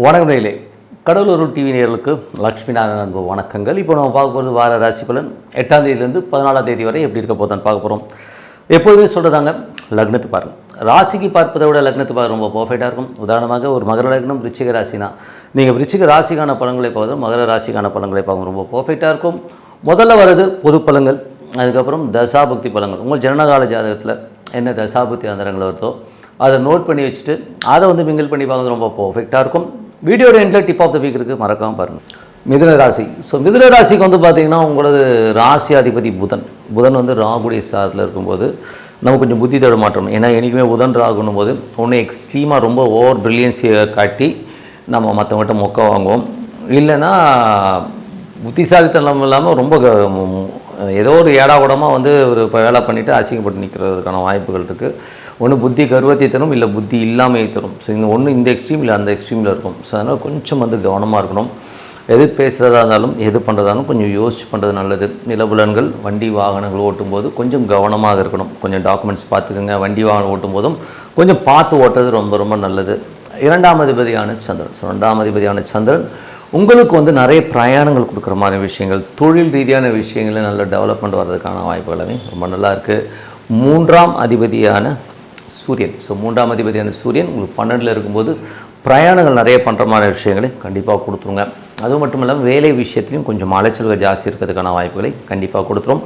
வணக்கம் நேயர்களே, கடலூர் டிவி நேயர்களுக்கு லக்ஷ்மி நாராயணன் அன்பு வணக்கங்கள். இப்போ நம்ம பார்க்க போகிறது வார ராசி பலன் 8ஆம் தேதியிலேருந்து 14ஆம் தேதி வரை எப்படி இருக்க போதான்னு பார்க்க போகிறோம். எப்போதுமே சொல்கிறதாங்க, லக்னத்தை பாருங்கள். ராசிக்கு பார்ப்பதை விட லக்னத்தை பார்க்க ரொம்ப பர்ஃபெக்டாக இருக்கும். உதாரணமாக ஒரு மகர லக்னம் விருச்சிக ராசினா நீங்கள் விருச்சிக ராசிக்கான பலன்களை பார்க்குறது மகர ராசிக்கான பலன்களை பார்க்க ரொம்ப பர்ஃபெக்டாக இருக்கும். முதல்ல வர்றது பொது பலன்கள், அதுக்கப்புறம் தசாபுக்தி பலன்கள். உங்கள் ஜனனகால ஜாதகத்தில் என்ன தசாபுக்தி அந்தரங்கள் வருதோ அதை நோட் பண்ணி வச்சுட்டு அதை மிங்கிள் பண்ணி பார்க்குறது ரொம்ப பர்ஃபெக்டாக இருக்கும். வீடியோட எண்டில் டிப் ஆஃப் த வீக் இருக்குது, மறக்காமல் பாருங்கள். மிதுன ராசி. மிதுன ராசிக்கு பார்த்தீங்கன்னா உங்களது ராசி அதிபதி புதன் ராகுடைய சாரத்தில் இருக்கும்போது நம்ம கொஞ்சம் புத்தி தட மாற்றணும். ஏன்னா என்றைக்குமே புதன் ராகுன்னும் போது ஒன்று எக்ஸ்ட்ரீமாக ரொம்ப ஓவர் ப்ரில்லியன்ஸியை காட்டி நம்ம மற்றவங்கள்ட்ட மொக்க வாங்குவோம். இல்லைன்னா புத்திசாலித்தனம் இல்லாமல் ரொம்ப ஏதோ ஒரு ஏடாகூடமாக ஒரு வேலை பண்ணிவிட்டு அசிங்கப்பட்டு நிற்கிறதுக்கான வாய்ப்புகள் இருக்குது. ஒன்று புத்தி கர்வத்தை தரும், இல்லை புத்தி இல்லாமல் தரும். ஸோ இந்த எக்ஸ்ட்ரீம் இல்லை அந்த எக்ஸ்ட்ரீமில் இருக்கும். ஸோ அதனால் கொஞ்சம் கவனமாக இருக்கணும். எது பேசுகிறதா இருந்தாலும் எது பண்ணுறதாலும் கொஞ்சம் யோசிச்சு பண்ணுறது நல்லது. நிலபுலன்கள் வண்டி வாகனங்கள் ஓட்டும்போது கொஞ்சம் கவனமாக இருக்கணும். கொஞ்சம் டாக்குமெண்ட்ஸ் பார்த்துக்குங்க. வண்டி வாகனம் ஓட்டும் போதும் கொஞ்சம் பார்த்து ஓட்டுறது ரொம்ப ரொம்ப நல்லது. 2ஆம் அதிபதியான சந்திரன். ஸோ 2ஆம் அதிபதியான சந்திரன் உங்களுக்கு நிறைய பிரயாணங்கள் கொடுக்குற மாதிரி விஷயங்கள், தொழில் ரீதியான விஷயங்களை நல்ல டெவலப்மெண்ட் வர்றதுக்கான வாய்ப்புகளுமே ரொம்ப நல்லா இருக்குது. 3ஆம் அதிபதியான சூரியன். ஸோ 3ஆம் அதிபதியான சூரியன் உங்களுக்கு 12ல் இருக்கும்போது பிரயாணங்கள் நிறைய பண்ணுற மாதிரி விஷயங்களை கண்டிப்பாக கொடுத்துருங்க. அது மட்டும் இல்லாமல் வேலை விஷயத்துலையும் கொஞ்சம் அலைச்சல்கள் ஜாஸ்தி இருக்கிறதுக்கான வாய்ப்புகளை கண்டிப்பாக கொடுத்துரும்.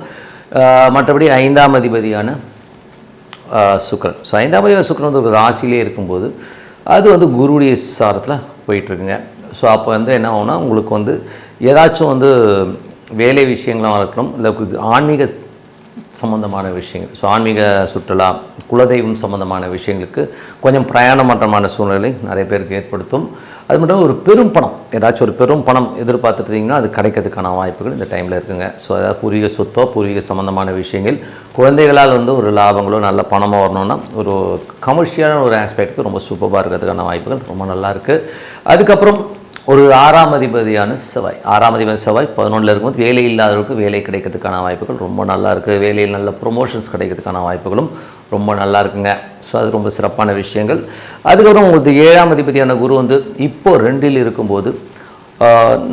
மற்றபடி 5ஆம் அதிபதியான சுக்கிரன். ஸோ 5ஆம் அதிபதியான சுக்கிரன் ஒரு ராசியிலே இருக்கும்போது அது குருவுடைய சாரத்தில் போயிட்டுருக்குங்க. ஸோ அப்போ என்ன ஆகும்னா உங்களுக்கு ஏதாச்சும் வேலை விஷயங்களாக இருக்கணும், இல்லை ஆன்மீக சம்பந்தமான விஷயங்கள். ஸோ ஆன்மீக சுற்றுலா, குலதெய்வம் சம்பந்தமான விஷயங்களுக்கு கொஞ்சம் பிரயாணமற்றமான சூழ்நிலை நிறைய பேருக்கு ஏற்படுத்தும். அது மட்டும் ஒரு பெரும் பணம், ஏதாச்சும் ஒரு பெரும் பணம் எதிர்பார்த்துட்டிங்கன்னா அது கிடைக்கிறதுக்கான வாய்ப்புகள் இந்த டைமில் இருக்குங்க. ஸோ அதாவது பூர்வீக சொத்தோ பூர்வீக சம்பந்தமான விஷயங்கள், குழந்தைகளால் ஒரு லாபங்களோ நல்ல பணமாக வரணும்னா ஒரு கமர்ஷியலான ஒரு ஆஸ்பெக்ட்டுக்கு ரொம்ப சூப்பராக இருக்கிறதுக்கான வாய்ப்புகள் ரொம்ப நல்லா இருக்குது. அதுக்கப்புறம் ஒரு 6ஆம் அதிபதியான செவ்வாய். 6ஆம் அதிபதி செவ்வாய் 11ல் இருக்கும்போது வேலை இல்லாதவர்களுக்கு வேலை கிடைக்கிறதுக்கான வாய்ப்புகள் ரொம்ப நல்லா இருக்குது. வேலையில் நல்ல ப்ரொமோஷன்ஸ் கிடைக்கிறதுக்கான வாய்ப்புகளும் ரொம்ப நல்லா இருக்குங்க. ஸோ அது ரொம்ப சிறப்பான விஷயங்கள். அதுக்கப்புறம் உங்களுக்கு 7ஆம் அதிபதியான குரு இப்போ 2ல் இருக்கும்போது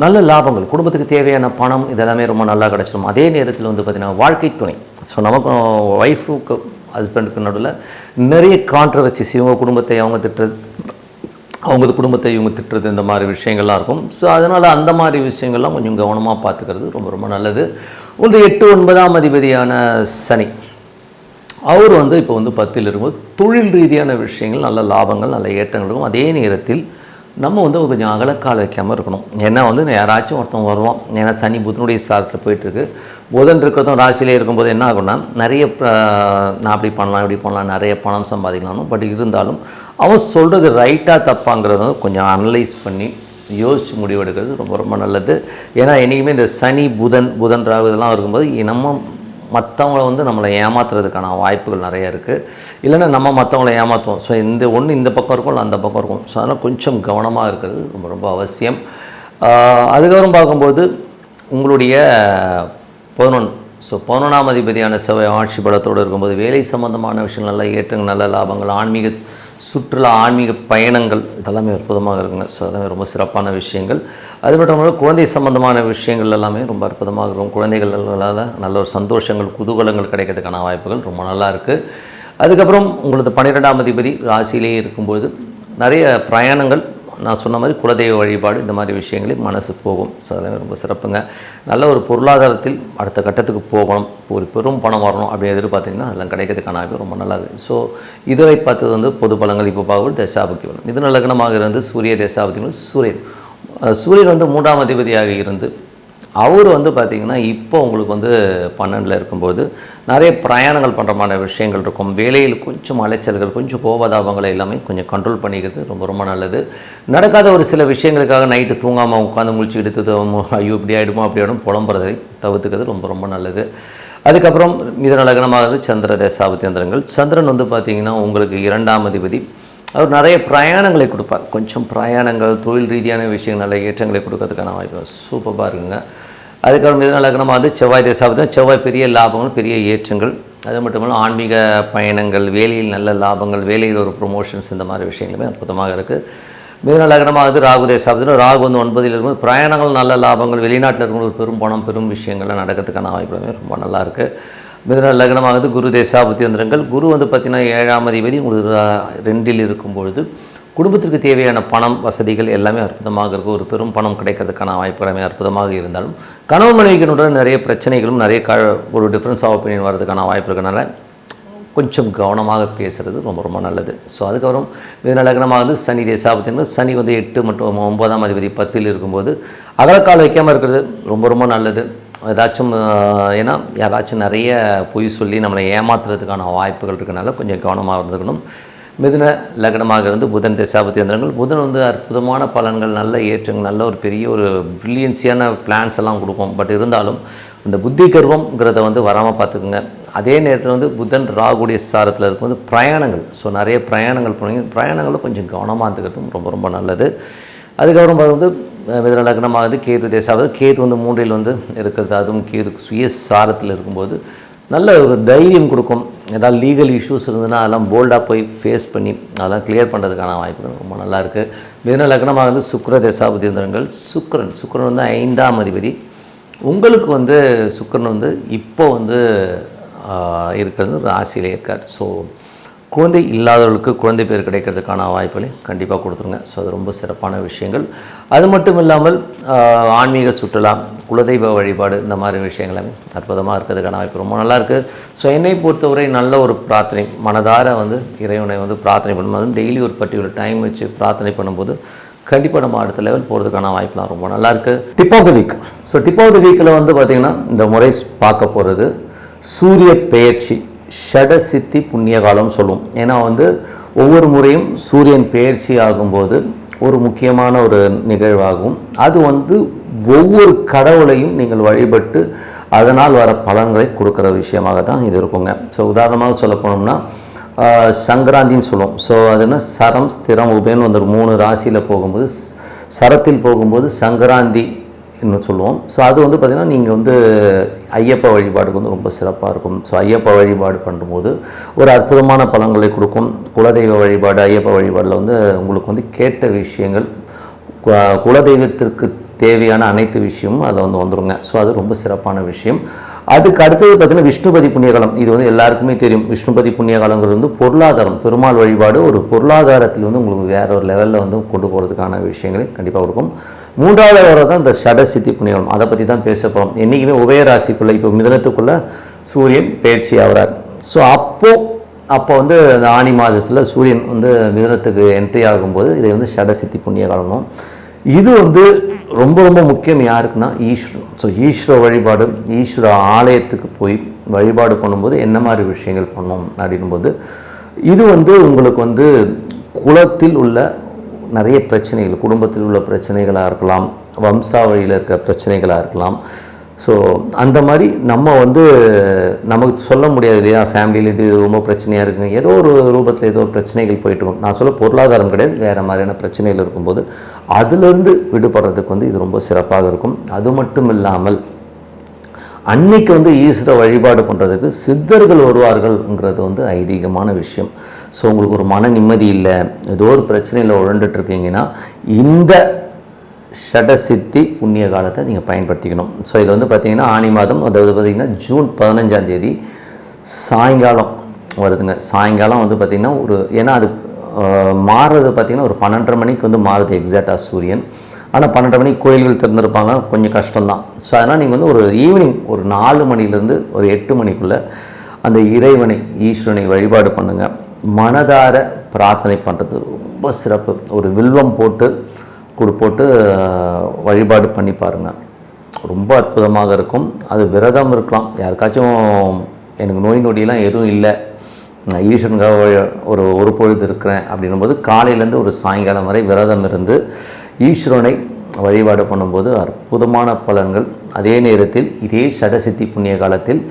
நல்ல லாபங்கள், குடும்பத்துக்கு தேவையான பணம் இதெல்லாமே ரொம்ப நல்லா கிடச்சிடும். அதே நேரத்தில் பார்த்திங்கன்னா வாழ்க்கை துணை. ஸோ நமக்கும் ஒய்ஃபுக்கு ஹஸ்பண்டுக்கு நடுவில் நிறைய கான்ட்ரவர்சிஸ், இவங்க குடும்பத்தை அவங்க திட்டுறது, அவங்க குடும்பத்தை இவங்க திட்டுறது, இந்த மாதிரி விஷயங்கள்லாம் இருக்கும். ஸோ அதனால் அந்த மாதிரி விஷயங்கள்லாம் கொஞ்சம் கவனமாக பார்த்துக்கிறது ரொம்ப ரொம்ப நல்லது. 8, 9ஆம் அதிபதியான சனி அவர் இப்போ 10ல் இருக்கும்போது தொழில் ரீதியான விஷயங்கள், நல்ல லாபங்கள், நல்ல ஏற்றங்கள் இருக்கும். அதே நேரத்தில் நம்ம கொஞ்சம் அகலக்கால் வைக்காமல் இருக்கணும். ஏன்னா யாராச்சும் ஒருத்தவங்க வருவோம். ஏன்னா சனி புதனுடைய சாரத்தில் போயிட்டுருக்கு. புதன் இருக்கிறதும் ராசியிலே இருக்கும்போது என்ன ஆகும்னா நிறைய நான் அப்படி பண்ணலாம் இப்படி பண்ணலாம், நிறைய பணம் சம்பாதிக்கலாம்னு. பட் இருந்தாலும் அவன் சொல்கிறது ரைட்டாக தப்பாங்கிறத கொஞ்சம் அனலைஸ் பண்ணி யோசித்து முடிவெடுக்கிறது ரொம்ப ரொம்ப நல்லது. ஏன்னா என்றைக்குமே இந்த சனி புதன் ராகு இதெல்லாம் இருக்கும்போது நம்ம மற்றவங்கள நம்மளை ஏமாத்துறதுக்கான வாய்ப்புகள் நிறைய இருக்குது. இல்லைன்னா நம்ம மற்றவங்கள ஏமாற்றுவோம். ஸோ இந்த பக்கம் இருக்கும், இல்லை அந்த பக்கம் இருக்கும். ஸோ அதனால் கொஞ்சம் கவனமாக இருக்கிறது ரொம்ப ரொம்ப அவசியம். அதுக்கப்புறம் பார்க்கும்போது உங்களுடைய 11. ஸோ 11ஆம் அதிபதியான செவ்வாய் ஆட்சி பலத்தோடு இருக்கும்போது வேலை சம்பந்தமான விஷயங்கள், நல்ல ஏற்றங்கள், நல்ல லாபங்கள், ஆன்மீக சுற்றுலா, ஆன்மீக பயணங்கள் இதெல்லாமே அற்புதமாக இருக்குங்க. ஸோ அதெல்லாமே ரொம்ப சிறப்பான விஷயங்கள். அது மட்டும் இல்லாமல் குழந்தை சம்பந்தமான விஷயங்கள் எல்லாமே ரொம்ப அற்புதமாக இருக்கும். குழந்தைகளால் நல்ல ஒரு சந்தோஷங்கள், குதூகலங்கள் கிடைக்கிறதுக்கான வாய்ப்புகள் ரொம்ப நல்லா இருக்குது. அதுக்கப்புறம் உங்களுக்கு 12ஆம் அதிபதி ராசியிலேயே இருக்கும்போது நிறைய பிரயாணங்கள், நான் சொன்ன மாதிரி குலதெய்வ வழிபாடு, இந்த மாதிரி விஷயங்களே மனசு போகும். ஸோ அதெல்லாம் ரொம்ப சிறப்புங்க. நல்ல ஒரு பொருளாதாரத்தில் அடுத்த கட்டத்துக்கு போகணும், ஒரு பெரும் பணம் வரணும் அப்படி எதிர்பார்த்திங்கன்னா அதெல்லாம் கிடைக்கிறதுக்கான வாய்ப்பு ரொம்ப நல்லா இருக்குது. ஸோ இதுவரை பார்த்தது பொது பலங்கள். இப்போ பார்க்கும்போது தசாபுக்தி பலன். மிதுன லக்னமாக இருந்து சூரிய தசாபுக்தி சூரியன் 3ஆம் அதிபதியாக இருந்து அவர் பார்த்திங்கன்னா இப்போ உங்களுக்கு 12ல் இருக்கும்போது நிறைய பிரயாணங்கள் பண்ணுற மாதிரி விஷயங்கள் இருக்கும். வேலையில் கொஞ்சம் அலைச்சல்கள், கொஞ்சம் கோபதாபங்களை எல்லாமே கொஞ்சம் கண்ட்ரோல் பண்ணிக்கிறது ரொம்ப ரொம்ப நல்லது. நடக்காத ஒரு சில விஷயங்களுக்காக நைட்டு தூங்காமல் உட்காந்து முழிச்சு எடுத்து ஐயோ இப்படி ஆகிடுமோ அப்படி ஆகிடும் புலம்புறதை தவிர்த்துக்கிறது ரொம்ப ரொம்ப நல்லது. அதுக்கப்புறம் மிதுன லக்னமாக சந்திர தசாபுத்தியந்திரங்கள். சந்திரன் பார்த்திங்கன்னா உங்களுக்கு 2ஆம் அதிபதி. அவர் நிறைய பிரயாணங்களை கொடுப்பார். கொஞ்சம் பிரயாணங்கள், தொழில் ரீதியான விஷயங்கள், நல்ல ஏற்றங்களை கொடுக்கறதுக்கான வாய்ப்பு சூப்பராக இருக்குங்க. அதுக்கப்புறம் மிதுன லக்னமாக செவ்வாய் தசாபுத்தி. செவ்வாய் பெரிய லாபங்கள், பெரிய ஏற்றங்கள், அது மட்டும் இல்லாமல் ஆன்மீக பயணங்கள், வேலையில் நல்ல லாபங்கள், வேலையில் ஒரு ப்ரொமோஷன்ஸ், இந்த மாதிரி விஷயங்களுமே அற்புதமாக இருக்குது. மிதுன லக்னமாகுது ராகு தேசாபத்தில் ராகு வந்து 9ல் இருக்கும்போது பிரயாணங்கள், நல்ல லாபங்கள், வெளிநாட்டில் இருக்கும்போது பெரும் பணம், பெரும் விஷயங்கள்லாம் நடக்கிறதுக்கான வாய்ப்புகளுமே ரொம்ப நல்லா இருக்குது. மிதுன லக்னமாகுது குரு தேசாபுத்தி வந்துருங்கள். குரு வந்து பார்த்திங்கன்னா 7ஆம் அதிபதி உங்களுக்கு 2ல் இருக்கும்பொழுது குடும்பத்திற்கு தேவையான பணம், வசதிகள் எல்லாமே அற்புதமாக இருக்கும். ஒரு பெரும் பணம் கிடைக்கிறதுக்கான வாய்ப்புகளுமே அற்புதமாக இருந்தாலும் கணவன் மனைவிக்கினுடன் நிறைய பிரச்சனைகளும் நிறைய ஒரு டிஃப்ரென்ஸ் ஆஃப் ஒப்பீனியன் வர்றதுக்கான வாய்ப்பு இருக்கனால கொஞ்சம் கவனமாக பேசுகிறது ரொம்ப ரொம்ப நல்லது. ஸோ அதுக்கப்புறம் மிதுன லக்னமாகுது சனி தேசாபத்தின் சனி வந்து 8 மற்றும் 9ஆம் அதிபதி 10ல் இருக்கும்போது அகலக்கால் வைக்காமல் இருக்கிறது ரொம்ப ரொம்ப நல்லது. ஏதாச்சும் ஏன்னா யாராச்சும் நிறைய பொய் சொல்லி நம்மளை ஏமாத்துறதுக்கான வாய்ப்புகள் இருக்கனால கொஞ்சம் கவனமாக இருந்துக்கணும். மிதுன லக்னமாக இருந்து புதன் தேசாபத்தி யந்திரங்கள். புதன் வந்து அற்புதமான பலன்கள், நல்ல ஏற்றங்கள், நல்ல ஒரு பெரிய ஒரு ப்ரில்லியன்ஸியான பிளான்ஸ் எல்லாம் கொடுக்கும். பட் இருந்தாலும் இந்த புத்தி கர்வம்ங்கிறத வந்து வராமல் பார்த்துக்குங்க. அதே நேரத்தில் வந்து புதன் ராகுடைய சாரத்தில் இருக்கும்போது பிரயாணங்கள், ஸோ நிறைய பிரயாணங்கள் போனீங்க, பிரயாணங்களும் கொஞ்சம் கவனமாக இருந்துக்கிறதும் ரொம்ப ரொம்ப நல்லது. அதுக்கப்புறம் வந்து மிதுன லக்னமாகுது கேது தேசாவது. கேது வந்து 3ல் வந்து இருக்கிறது, அதுவும் கேது சுய சாரத்தில் இருக்கும்போது நல்ல ஒரு தைரியம் கொடுக்கும். ஏதாவது லீகல் இஷ்யூஸ் இருந்ததுன்னா அதெல்லாம் போல்டாக போய் ஃபேஸ் பண்ணி அதெல்லாம் கிளியர் பண்ணுறதுக்கான வாய்ப்புகள் ரொம்ப நல்லா இருக்குது. மிதுன லக்னமாக வந்து சுக்கிர தேசாபதி யந்திரங்கள். சுக்கிரன் வந்து 5ஆம் அதிபதி. உங்களுக்கு வந்து சுக்கிரன் வந்து இப்போ வந்து இருக்கிறது ராசியிலே இருக்கார். ஸோ குழந்தை இல்லாதவர்களுக்கு குழந்தை பேர் கிடைக்கிறதுக்கான வாய்ப்புகளை கண்டிப்பாக கொடுத்துருங்க. ஸோ அது ரொம்ப சிறப்பான விஷயங்கள். அது மட்டும் இல்லாமல் ஆன்மீக சுற்றுலா, குலதெய்வ வழிபாடு, இந்த மாதிரி விஷயங்களுமே அற்புதமாக இருக்கிறதுக்கான வாய்ப்பு ரொம்ப நல்லாயிருக்கு. ஸோ என்னை பொறுத்தவரை நல்ல ஒரு பிரார்த்தனை, மனதார வந்து இறைவனை வந்து பிரார்த்தனை பண்ணும், அதுவும் டெய்லி ஒரு பர்டிகுலர் டைம் வச்சு பிரார்த்தனை பண்ணும்போது கண்டிப்பாக நம்ம அடுத்த லெவல் போகிறதுக்கான வாய்ப்புலாம் ரொம்ப நல்லாயிருக்கு. Tip of the week. So tip of the வீக்கில் வந்து பார்த்திங்கன்னா இந்த முறை பார்க்க போகிறது சூரிய பெயர்ச்சி, ஷட சித்தி புண்ணிய காலம்னு சொல்லுவோம். ஏன்னா வந்து ஒவ்வொரு முறையும் சூரியன் பெயர்ச்சி ஆகும்போது ஒரு முக்கியமான ஒரு நிகழ்வாகும். அது வந்து ஒவ்வொரு கடவுளையும் நீங்கள் வழிபட்டு அதனால் வர பலன்களை கொடுக்குற விஷயமாக தான் இது இருக்குங்க. ஸோ உதாரணமாக சொல்ல போனோம்னா சங்கராந்தின்னு சொல்லுவோம். ஸோ அதுனா சரம், ஸ்திரம், உபயன்னு வந்து 3 ராசியில் போகும்போது சரத்தில் போகும்போது சங்கராந்தி இன்னும் சொல்லுவோம். ஸோ அது வந்து பார்த்திங்கன்னா நீங்கள் வந்து ஐயப்ப வழிபாடுக்கு வந்து ரொம்ப சிறப்பாக இருக்கும். ஸோ ஐயப்ப வழிபாடு பண்ணும்போது ஒரு அற்புதமான பலன்களை கொடுக்கும். குலதெய்வ வழிபாடு, ஐயப்ப வழிபாடில் வந்து உங்களுக்கு வந்து கேட்ட விஷயங்கள், குலதெய்வத்திற்கு தேவையான அனைத்து விஷயமும் அதில் வந்து வந்துருங்க. ஸோ அது ரொம்ப சிறப்பான விஷயம். அதுக்கு அடுத்தது பார்த்திங்கன்னா விஷ்ணுபதி புண்ணியகாலம். இது வந்து எல்லாருக்குமே தெரியும். விஷ்ணுபதி புண்ணியகாலங்கிறது வந்து பொருளாதாரம், பெருமாள் வழிபாடு ஒரு பொருளாதாரத்தில் வந்து உங்களுக்கு வேற ஒரு லெவலில் வந்து கொண்டு போகிறதுக்கான விஷயங்களை கண்டிப்பாக கொடுக்கும். 3வது வர தான் இந்த ஷடசித்தி புண்ணியகாலம். அதை பற்றி தான் பேச போகிறோம். என்றைக்குமே உபயராசிக்குள்ளே இப்போ மிதுனத்துக்குள்ளே சூரியன் பயிற்சி ஆகிறார். ஸோ அப்போ வந்து அந்த ஆனி மாதத்தில் சூரியன் வந்து மிதுனத்துக்கு என்ட்ரி ஆகும்போது இதை வந்து ஷடசித்தி புண்ணியகாலமும். இது வந்து ரொம்ப ரொம்ப முக்கியம் யாருக்குன்னா ஈஸ்வரன். ஸோ ஈஸ்வர வழிபாடு, ஈஸ்வர ஆலயத்துக்கு போய் வழிபாடு பண்ணும்போது என்ன மாதிரி விஷயங்கள் பண்ணோம் அப்படின்போது இது வந்து உங்களுக்கு வந்து குலத்தில் உள்ள நிறைய பிரச்சனைகள், குடும்பத்தில் உள்ள பிரச்சனைகளாக இருக்கலாம், வம்சாவழியில் இருக்கிற பிரச்சனைகளாக இருக்கலாம். ஸோ அந்த மாதிரி நம்ம வந்து நமக்கு சொல்ல முடியாது இல்லையா, ஃபேமிலியில் இது ரொம்ப பிரச்சனையாக இருக்குங்க, ஏதோ ஒரு ரூபத்தில் ஏதோ ஒரு பிரச்சனைகள் போயிட்டுருக்கும். நான் சொல்ல பொருளாதாரம் கிடையாது, வேறு மாதிரியான பிரச்சனைகள் இருக்கும்போது அதிலிருந்து விடுபடுறதுக்கு வந்து இது ரொம்ப சிறப்பாக இருக்கும். அது மட்டும் இல்லாமல் அன்னைக்கு வந்து ஈஸ்வர வழிபாடு பண்ணுறதுக்கு சித்தர்கள் வருவார்கள்ங்கிறது வந்து ஐதீகமான விஷயம். ஸோ உங்களுக்கு ஒரு மன நிம்மதி இல்லை, ஏதோ ஒரு பிரச்சனையில் உழண்டுட்ருக்கீங்கன்னா இந்த ஷடசித்தி புண்ணிய காலத்தை நீங்கள் பயன்படுத்திக்கணும். ஸோ இதில் வந்து பார்த்திங்கன்னா ஆனி மாதம், அதாவது பார்த்திங்கன்னா ஜூன் 15ஆம் தேதி சாயங்காலம் வருதுங்க. சாயங்காலம் வந்து பார்த்திங்கன்னா ஏன்னா அது மாறுறது பார்த்திங்கன்னா ஒரு 12:30 மணிக்கு வந்து மாறுது எக்ஸாக்டாக சூரியன். ஆனால் 12:30 மணிக்கு கோயில்கள் திறந்துருப்பாங்க, கொஞ்சம் கஷ்டம்தான். ஸோ அதனால் நீங்கள் வந்து ஒரு ஈவினிங் ஒரு 4 மணிலேருந்து ஒரு 8 மணிக்குள்ளே அந்த இறைவனை, ஈஸ்வரனை வழிபாடு பண்ணுங்கள். மனதார பிரார்த்தனை பண்ணுறது ரொம்ப சிறப்பு. ஒரு வில்வம் போட்டு வழிபாடு பண்ணி பாருங்கள், ரொம்ப அற்புதமாக இருக்கும். அது விரதம் இருக்கலாம். யாருக்காச்சும் எனக்கு நோய் நொடியெல்லாம் எதுவும் இல்லை, நான் ஈஸ்வரனுக்காக ஒரு பொழுது இருக்கிறேன் அப்படின்னும்போது காலையிலேருந்து ஒரு சாயங்காலம் வரை விரதம் இருந்து ஈஸ்வரனை வழிபாடு பண்ணும்போது அற்புதமான பலன்கள். அதே நேரத்தில் இதே ஷடசித்தி புண்ணிய காலத்தில்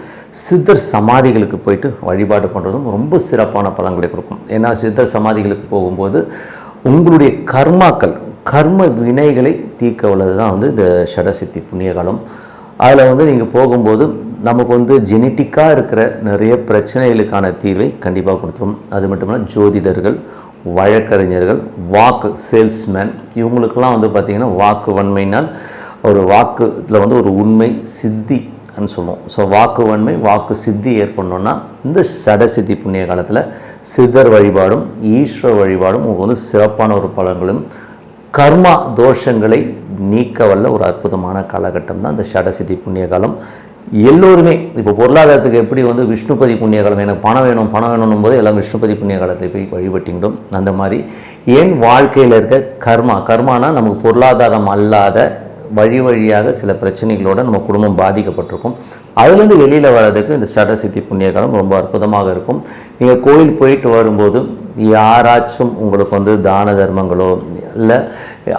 சித்தர் சமாதிகளுக்கு போயிட்டு வழிபாடு பண்ணுறதும் ரொம்ப சிறப்பான பலன்களை கொடுக்கும். ஏன்னா சித்தர் சமாதிகளுக்கு போகும்போது உங்களுடைய கர்ம வினைகளை தீர்க்க உள்ளது தான் வந்து இந்த ஷடசித்தி புண்ணிய காலம். அதில் வந்து நீங்கள் போகும்போது நமக்கு வந்து ஜெனட்டிக்காக இருக்கிற நிறைய பிரச்சனைகளுக்கான தீர்வை கண்டிப்பாக கொடுத்துரும். அது மட்டும் இல்லாமல் ஜோதிடர்கள், வழக்கறிஞர்கள், வாக்கு சேல்ஸ்மேன், இவங்களுக்கெல்லாம் வந்து பார்த்திங்கன்னா வாக்கு வன்மைனால் ஒரு வாக்குல வந்து ஒரு உண்மை சித்தி சொல்லுவோம். ஸோ வாக்கு வன்மை, வாக்கு சித்தி ஏற்படணும்னா இந்த சடசித்தி புண்ணிய காலத்தில் சித்தர் வழிபாடும் ஈஸ்வர வழிபாடும் உங்களுக்கு வந்து சிறப்பான ஒரு பலன்களும் கர்மா தோஷங்களை நீக்க வல்ல ஒரு அற்புதமான காலகட்டம் தான் இந்த சடசித்தி புண்ணிய காலம். எல்லோருமே இப்போ பொருளாதாரத்துக்கு எப்படி வந்து விஷ்ணுபதி புண்ணிய காலம், எனக்கு பணம் வேணும் போது எல்லாம் விஷ்ணுபதி புண்ணிய காலத்தில் போய் வழிபட்டிங்கிடும். அந்த மாதிரி ஏன் வாழ்க்கையில் இருக்க கர்மானா நமக்கு பொருளாதாரம் அல்லாத வழியாக சில பிரச்சனைகளோடு நம்ம குடும்பம் பாதிக்கப்பட்டிருக்கும். அதுலேருந்து வெளியில் வர்றதுக்கு இந்த சடசித்தி புண்ணிய காலம் ரொம்ப அற்புதமாக இருக்கும். நீங்கள் கோயில் போயிட்டு வரும்போது யாராச்சும் உங்களுக்கு வந்து தான தர்மங்களோ இல்லை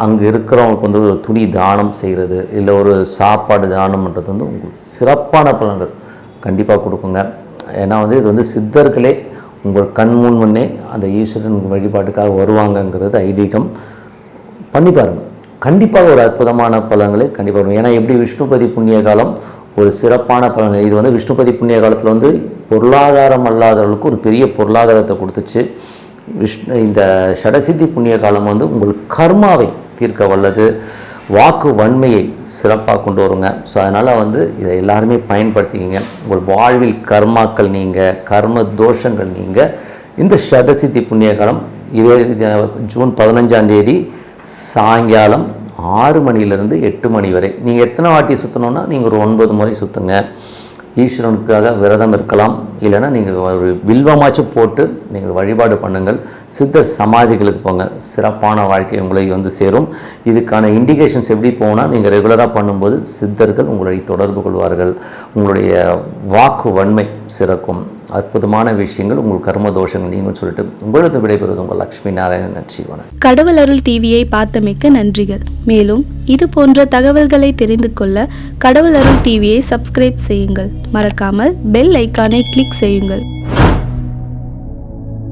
அங்கே இருக்கிறவங்களுக்கு வந்து ஒரு துணி தானம் செய்கிறது இல்லை ஒரு சாப்பாடு தானம் பண்ணுறது வந்து உங்களுக்கு சிறப்பான பலன்கள் கண்டிப்பாக கொடுக்குங்க. ஏன்னா வந்து இது வந்து சித்தர்களே உங்கள் கண் முன்னே அந்த ஈஸ்வரன் வழிபாட்டுக்காக வருவாங்கங்கிறது ஐதீகம். பண்ணி பாருங்கள், கண்டிப்பாக ஒரு அற்புதமான பலன்களை கண்டிப்பாக வரும். ஏன்னா எப்படி விஷ்ணுபதி புண்ணிய காலம் ஒரு சிறப்பான பலன்கள், இது வந்து விஷ்ணுபதி புண்ணிய காலத்தில் வந்து பொருளாதாரம் அல்லாதவர்களுக்கு ஒரு பெரிய பொருளாதாரத்தை கொடுத்துச்சு. இந்த சடசித்தி புண்ணிய காலம் வந்து உங்கள் கர்மாவை தீர்க்க வல்லது, வாக்கு வன்மையை சிறப்பாக கொண்டு வருங்க. ஸோ அதனால் வந்து இதை எல்லாருமே பயன்படுத்திக்கிங்க. உங்கள் வாழ்வில் கர்மாக்கள் நீங்கள், கர்ம தோஷங்கள் நீங்கள் இந்த சடசித்தி புண்ணிய காலம் ஜூன் 15ஆம் தேதி சாயங்காலம் 6 மணிலேருந்து 8 மணி வரை நீங்கள் எத்தனை வாட்டி சுற்றணுன்னா நீங்கள் ஒரு 9 முறை சுற்றுங்க. ஈஸ்வரனுக்காக விரதம் இருக்கலாம், இல்லைன்னா நீங்கள் ஒரு வில்வமாச்சும் போட்டு நீங்கள் வழிபாடு பண்ணுங்கள். சித்த சமாதிகளுக்கு போங்க, சிறப்பான வாழ்க்கை உங்களை வந்து சேரும். இதுக்கான இண்டிகேஷன்ஸ் எப்படி போனால் நீங்கள் ரெகுலராக பண்ணும்போது சித்தர்கள் உங்களை தொடர்பு கொள்வார்கள், உங்களுடைய வாக்கு வன்மை சிறக்கும், அற்புதமான விஷயங்கள் உங்கள் கர்ம தோஷங்கள் நீங்கள் சொல்லிட்டு உங்களுக்கு விடைபெறுவது உங்கள் லட்சுமி நாராயணன். நன்றி, வணக்கம். கடவுள் அருள் டிவியை பார்த்தமைக்கு நன்றிகள். மேலும் இது போன்ற தகவல்களை தெரிந்து கொள்ள கடவுள் அருள் டிவியை சப்ஸ்கிரைப் செய்யுங்கள். மறக்காமல் பெல் ஐக்கானை கிளிக் செய்யுங்கள்.